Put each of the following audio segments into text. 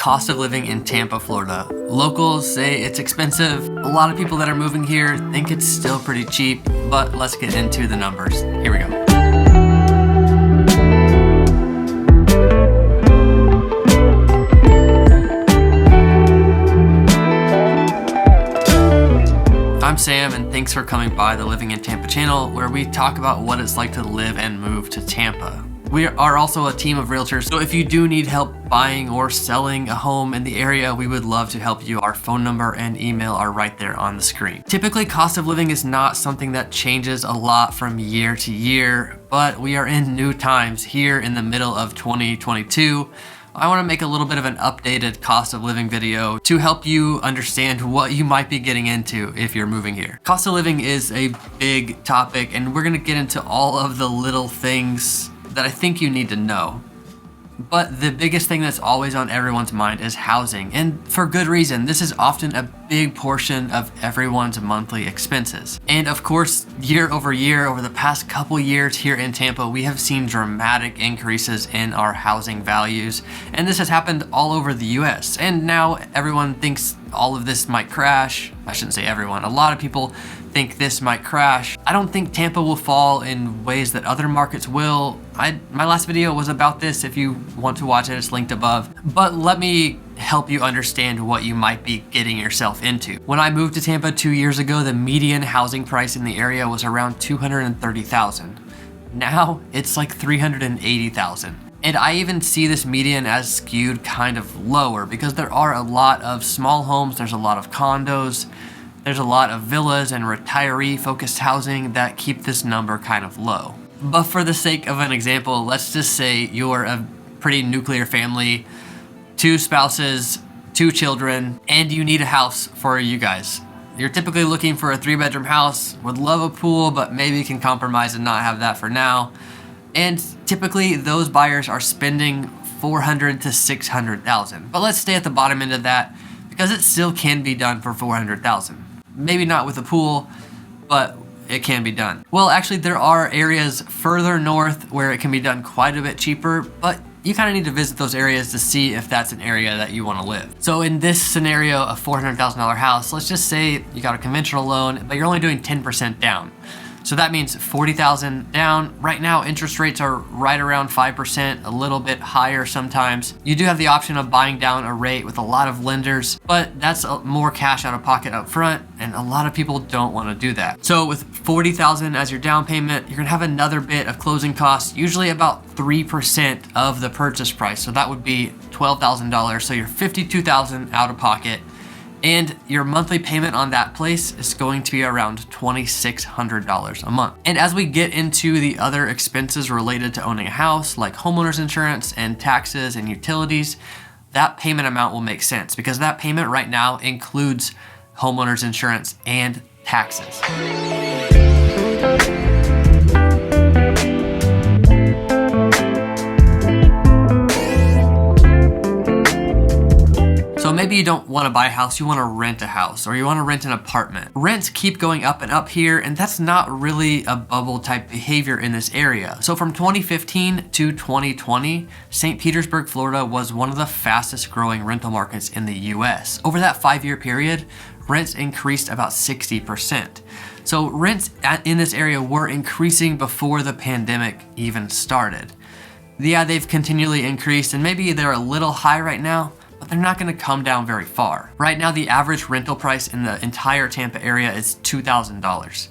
cost of living in Tampa, Florida. Locals say it's expensive. A lot of people that are moving here think it's still pretty cheap, but let's get into the numbers. Here we go. I'm Sam, and thanks for coming by the Living in Tampa channel, where we talk about what it's like to live and move to Tampa. We are also a team of realtors, so if you do need help buying or selling a home in the area, we would love to help you. Our phone number and email are right there on the screen. Typically, cost of living is not something that changes a lot from year to year, but we are in new times here in the middle of 2022. I want to make a little bit of an updated cost of living video to help you understand what you might be getting into if you're moving here. Cost of living is a big topic, and we're going to get into all of the little things that I think you need to know. But the biggest thing that's always on everyone's mind is housing, and for good reason. This is often a big portion of everyone's monthly expenses. And of course, year over year, over the past couple years here in Tampa, we have seen dramatic increases in our housing values, and this has happened all over the US. And now everyone thinks all of this might crash. I shouldn't say everyone, a lot of people think this might crash. I don't think Tampa will fall in ways that other markets will. My last video was about this. If you want to watch it, it's linked above. But let me help you understand what you might be getting yourself into. When I moved to Tampa 2 years ago, the median housing price in the area was around $230,000. Now it's like $380,000. And I even see this median as skewed kind of lower because there are a lot of small homes, there's a lot of condos, there's a lot of villas and retiree-focused housing that keep this number kind of low. But for the sake of an example, let's just say you're a pretty nuclear family, 2 spouses, 2 children, and you need a house for you guys. You're typically looking for a 3-bedroom house, would love a pool, but maybe can compromise and not have that for now. And typically those buyers are spending $400,000 to $600,000. But let's stay at the bottom end of that because it still can be done for $400,000. Maybe not with a pool, but it can be done. Well, actually there are areas further north where it can be done quite a bit cheaper, but you kind of need to visit those areas to see if that's an area that you want to live. So in this scenario, a $400,000 house, let's just say you got a conventional loan, but you're only doing 10% down. So that means $40,000 down. Right now, interest rates are right around 5%, a little bit higher sometimes. You do have the option of buying down a rate with a lot of lenders, but that's more cash out of pocket up front, and a lot of people don't want to do that. So with $40,000 as your down payment, you're gonna have another bit of closing costs, usually about 3% of the purchase price. So that would be $12,000. So you're $52,000 out of pocket. And your monthly payment on that place is going to be around $2,600 a month. And as we get into the other expenses related to owning a house, like homeowners insurance and taxes and utilities, that payment amount will make sense because that payment right now includes homeowners insurance and taxes. Maybe you don't want to buy a house, you want to rent a house, or you want to rent an apartment. Rents keep going up and up here, and that's not really a bubble type behavior in this area. So from 2015 to 2020, St. Petersburg, Florida was one of the fastest growing rental markets in the US. Over that 5-year period, rents increased about 60%. So rents in this area were increasing before the pandemic even started. Yeah, they've continually increased, and maybe they're a little high right now, but they're not going to come down very far. Right now, the average rental price in the entire Tampa area is $2,000.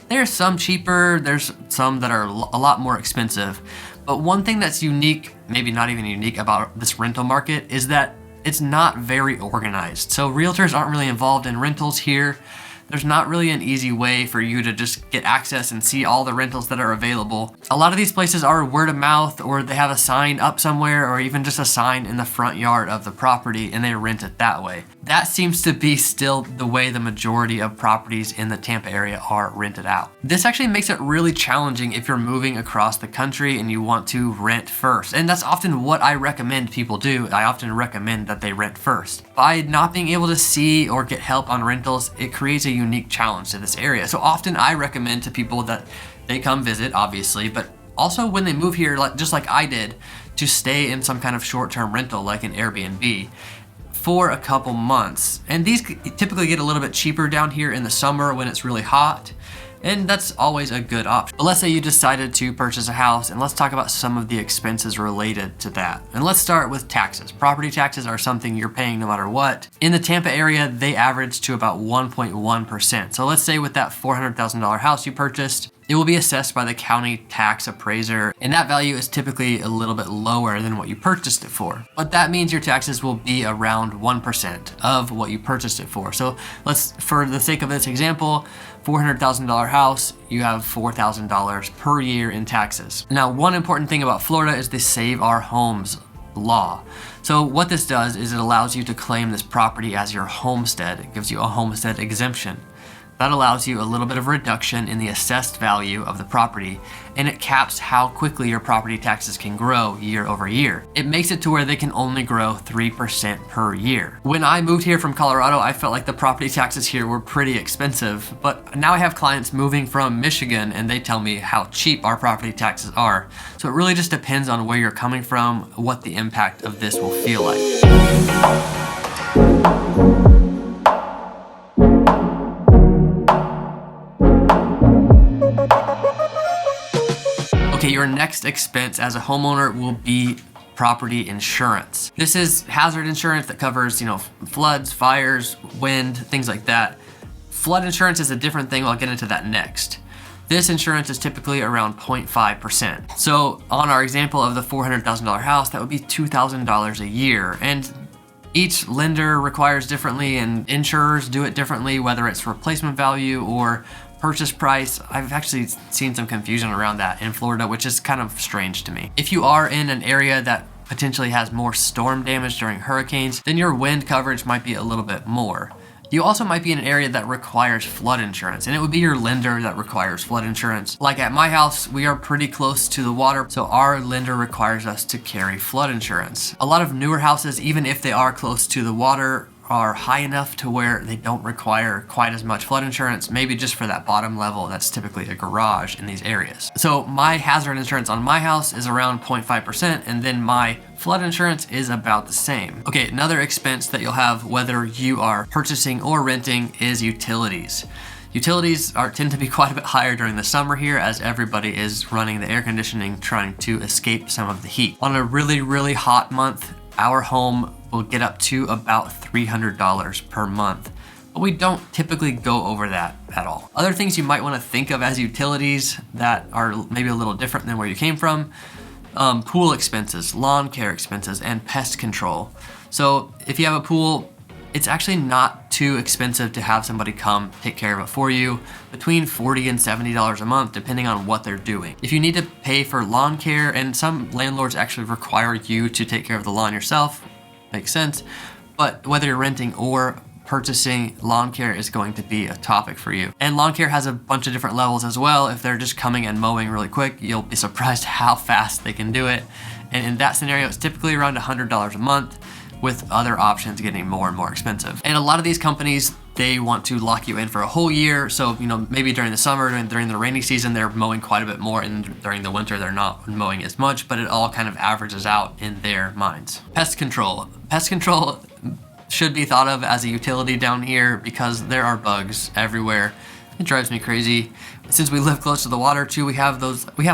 There's some cheaper, there's some that are a lot more expensive. But one thing that's unique, maybe not even unique about this rental market, is that it's not very organized. So realtors aren't really involved in rentals here. There's not really an easy way for you to just get access and see all the rentals that are available. A lot of these places are word of mouth, or they have a sign up somewhere, or even just a sign in the front yard of the property, and they rent it that way. That seems to be still the way the majority of properties in the Tampa area are rented out. This actually makes it really challenging if you're moving across the country and you want to rent first. And that's often what I recommend people do. I often recommend that they rent first. By not being able to see or get help on rentals, it creates a unique challenge to this area. So often I recommend to people that they come visit, obviously, but also when they move here, just like I did, to stay in some kind of short-term rental like an Airbnb. for a couple months. And these typically get a little bit cheaper down here in the summer when it's really hot. And that's always a good option. But let's say you decided to purchase a house, and let's talk about some of the expenses related to that. And let's start with taxes. Property taxes are something you're paying no matter what. In the Tampa area, they average to about 1.1%. So let's say with that $400,000 house you purchased, it will be assessed by the county tax appraiser, and that value is typically a little bit lower than what you purchased it for. But that means your taxes will be around 1% of what you purchased it for. So for the sake of this example, $400,000 house, you have $4,000 per year in taxes. Now, one important thing about Florida is the Save Our Homes law. So what this does is it allows you to claim this property as your homestead. It gives you a homestead exemption. That allows you a little bit of reduction in the assessed value of the property, and it caps how quickly your property taxes can grow year over year. It makes it to where they can only grow 3% per year. When I moved here from Colorado, I felt like the property taxes here were pretty expensive, but now I have clients moving from Michigan and they tell me how cheap our property taxes are. So it really just depends on where you're coming from, what the impact of this will feel like. Okay, your next expense as a homeowner will be property insurance. This is hazard insurance that covers, floods, fires, wind, things like that. Flood insurance is a different thing. I'll get into that next. This insurance is typically around 0.5%. So on our example of the $400,000 house, that would be $2,000 a year. And each lender requires differently and insurers do it differently, whether it's replacement value or purchase price. I've actually seen some confusion around that in Florida, which is kind of strange to me. If you are in an area that potentially has more storm damage during hurricanes, then your wind coverage might be a little bit more. You also might be in an area that requires flood insurance, and it would be your lender that requires flood insurance. Like at my house, we are pretty close to the water, so our lender requires us to carry flood insurance. A lot of newer houses, even if they are close to the water, are high enough to where they don't require quite as much flood insurance, maybe just for that bottom level that's typically a garage in these areas. So my hazard insurance on my house is around 0.5%, and then my flood insurance is about the same. Okay, another expense that you'll have whether you are purchasing or renting is utilities. Utilities tend to be quite a bit higher during the summer here as everybody is running the air conditioning trying to escape some of the heat. On a really, really hot month, our home will get up to about $300 per month, but we don't typically go over that at all. Other things you might want to think of as utilities that are maybe a little different than where you came from: pool expenses, lawn care expenses, and pest control. So if you have a pool, it's actually not too expensive to have somebody come take care of it for you, between $40 and $70 a month, depending on what they're doing. If you need to pay for lawn care, and some landlords actually require you to take care of the lawn yourself, makes sense, but whether you're renting or purchasing, lawn care is going to be a topic for you. And lawn care has a bunch of different levels as well. If they're just coming and mowing really quick, you'll be surprised how fast they can do it. And in that scenario, it's typically around $100 a month, with other options getting more and more expensive. And a lot of these companies, they want to lock you in for a whole year. So, maybe during the summer and during the rainy season, they're mowing quite a bit more, and during the winter, they're not mowing as much, but it all kind of averages out in their minds. Pest control. Pest control should be thought of as a utility down here because there are bugs everywhere. It drives me crazy. Since we live close to the water too, we have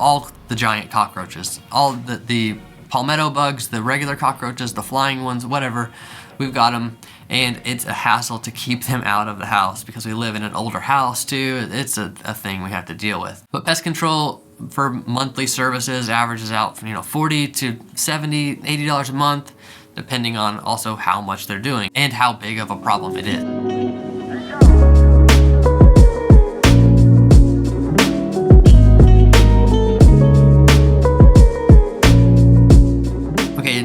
all the giant cockroaches, all the palmetto bugs, the regular cockroaches, the flying ones, whatever, we've got them, and it's a hassle to keep them out of the house because we live in an older house too. It's a thing we have to deal with. But pest control for monthly services averages out from $40 to $70, $80 a month, depending on also how much they're doing and how big of a problem it is.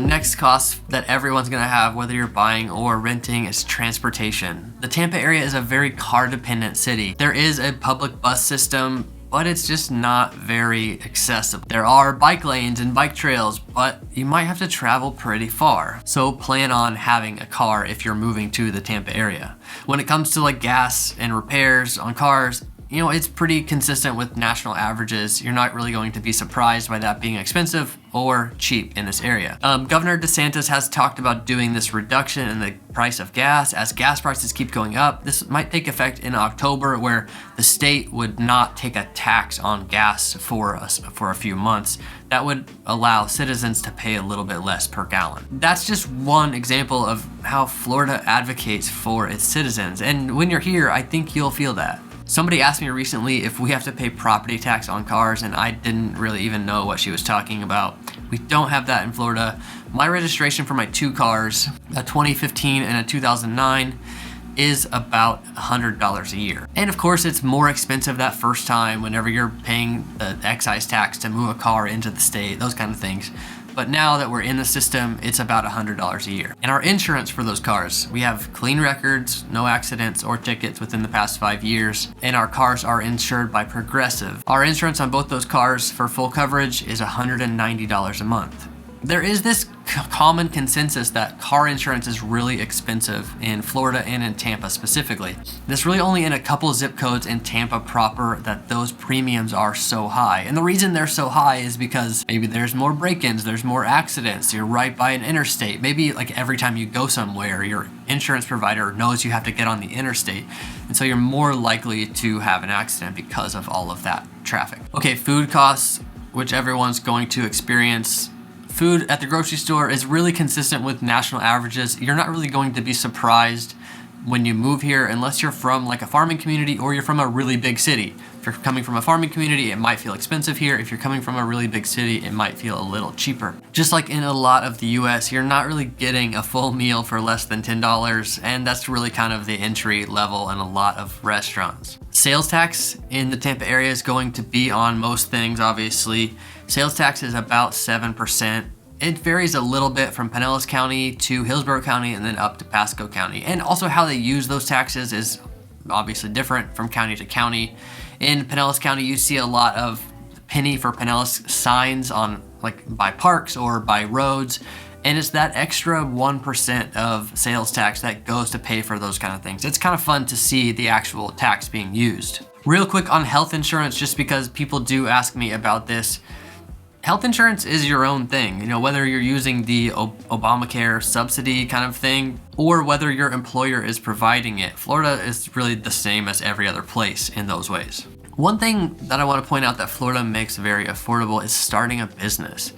Next cost that everyone's gonna have, whether you're buying or renting, is transportation. The Tampa area is a very car-dependent city. There is a public bus system, but it's just not very accessible. There are bike lanes and bike trails, but you might have to travel pretty far. So plan on having a car if you're moving to the Tampa area. When it comes to gas and repairs on cars, it's pretty consistent with national averages. You're not really going to be surprised by that being expensive or cheap in this area. Governor DeSantis has talked about doing this reduction in the price of gas as gas prices keep going up. This might take effect in October, where the state would not take a tax on gas for a few months. That would allow citizens to pay a little bit less per gallon. That's just one example of how Florida advocates for its citizens. And when you're here, I think you'll feel that. Somebody asked me recently if we have to pay property tax on cars, and I didn't really even know what she was talking about. We don't have that in Florida. My registration for my 2 cars, a 2015 and a 2009, is about $100 a year. And of course, it's more expensive that first time whenever you're paying the excise tax to move a car into the state, those kind of things. But now that we're in the system, it's about $100 a year. And our insurance for those cars, we have clean records, no accidents or tickets within the past 5 years, and our cars are insured by Progressive. Our insurance on both those cars for full coverage is $190 a month. There is this common consensus that car insurance is really expensive in Florida and in Tampa specifically. There's really only in a couple zip codes in Tampa proper that those premiums are so high. And the reason they're so high is because maybe there's more break-ins, there's more accidents, you're right by an interstate. Maybe like every time you go somewhere, your insurance provider knows you have to get on the interstate. And so you're more likely to have an accident because of all of that traffic. Okay, food costs, which everyone's going to experience. Food at the grocery store is really consistent with national averages. You're not really going to be surprised when you move here unless you're from like a farming community or you're from a really big city. If you're coming from a farming community, it might feel expensive here. If you're coming from a really big city, it might feel a little cheaper. Just like in a lot of the US, you're not really getting a full meal for less than $10, and that's really kind of the entry level in a lot of restaurants. Sales tax in the Tampa area is going to be on most things, obviously. Sales tax is about 7%. It varies a little bit from Pinellas County to Hillsborough County and then up to Pasco County. And also how they use those taxes is obviously different from county to county. In Pinellas County, you see a lot of penny for Pinellas signs on like by parks or by roads. And it's that extra 1% of sales tax that goes to pay for those kind of things. It's kind of fun to see the actual tax being used. Real quick on health insurance, just because people do ask me about this. Health insurance is your own thing, whether you're using the Obamacare subsidy kind of thing or whether your employer is providing it. Florida is really the same as every other place in those ways. One thing that I want to point out that Florida makes very affordable is starting a business.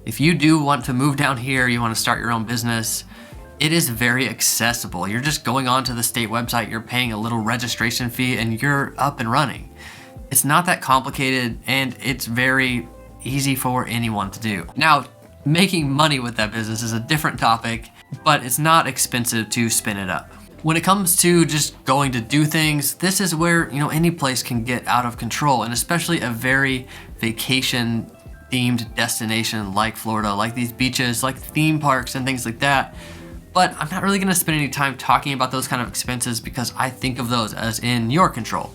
If you do want to move down here, you want to start your own business, it is very accessible. You're just going onto the state website, you're paying a little registration fee, and you're up and running. It's not that complicated, and it's very easy for anyone to do. Now, making money with that business is a different topic, but it's not expensive to spin it up. When it comes to just going to do things, this is where, any place can get out of control, and especially a very vacation themed destination like Florida, like these beaches, like theme parks and things like that. But I'm not really gonna spend any time talking about those kind of expenses because I think of those as in your control.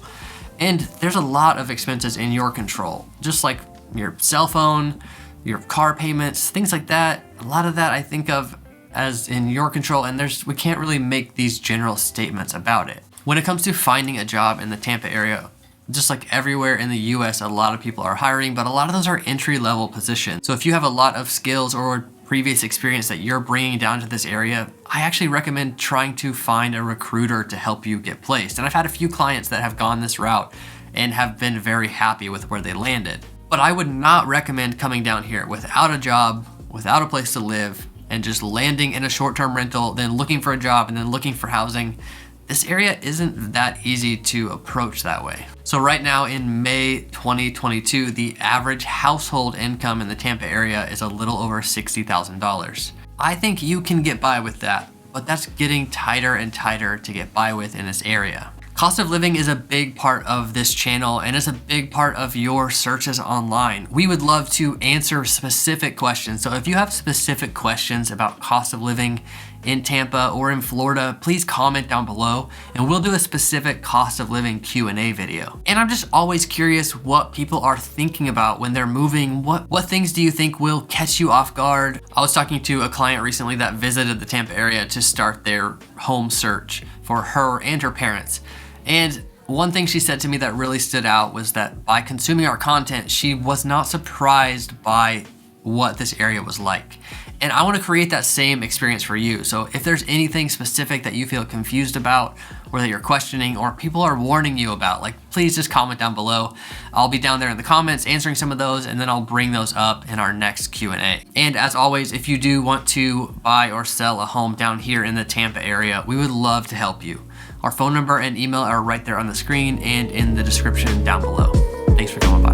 And there's a lot of expenses in your control, just like your cell phone, your car payments, things like that. A lot of that I think of as in your control, and we can't really make these general statements about it. When it comes to finding a job in the Tampa area, just like everywhere in the US, a lot of people are hiring, but a lot of those are entry-level positions. So if you have a lot of skills or previous experience that you're bringing down to this area, I actually recommend trying to find a recruiter to help you get placed. And I've had a few clients that have gone this route and have been very happy with where they landed. But I would not recommend coming down here without a job, without a place to live, and just landing in a short-term rental, then looking for a job, and then looking for housing. This area isn't that easy to approach that way. So right now in May 2022, the average household income in the Tampa area is a little over $60,000. I think you can get by with that, but that's getting tighter and tighter to get by with in this area. Cost of living is a big part of this channel and is a big part of your searches online. We would love to answer specific questions. So if you have specific questions about cost of living in Tampa or in Florida, please comment down below and we'll do a specific cost of living Q&A video. And I'm just always curious what people are thinking about when they're moving. What things do you think will catch you off guard? I was talking to a client recently that visited the Tampa area to start their home search for her and her parents. And one thing she said to me that really stood out was that by consuming our content, she was not surprised by what this area was like. And I want to create that same experience for you. So if there's anything specific that you feel confused about, or that you're questioning, or people are warning you about, like, please just comment down below. I'll be down there in the comments answering some of those, and then I'll bring those up in our next Q&A. And as always, if you do want to buy or sell a home down here in the Tampa area, we would love to help you. Our phone number and email are right there on the screen and in the description down below. Thanks for coming by.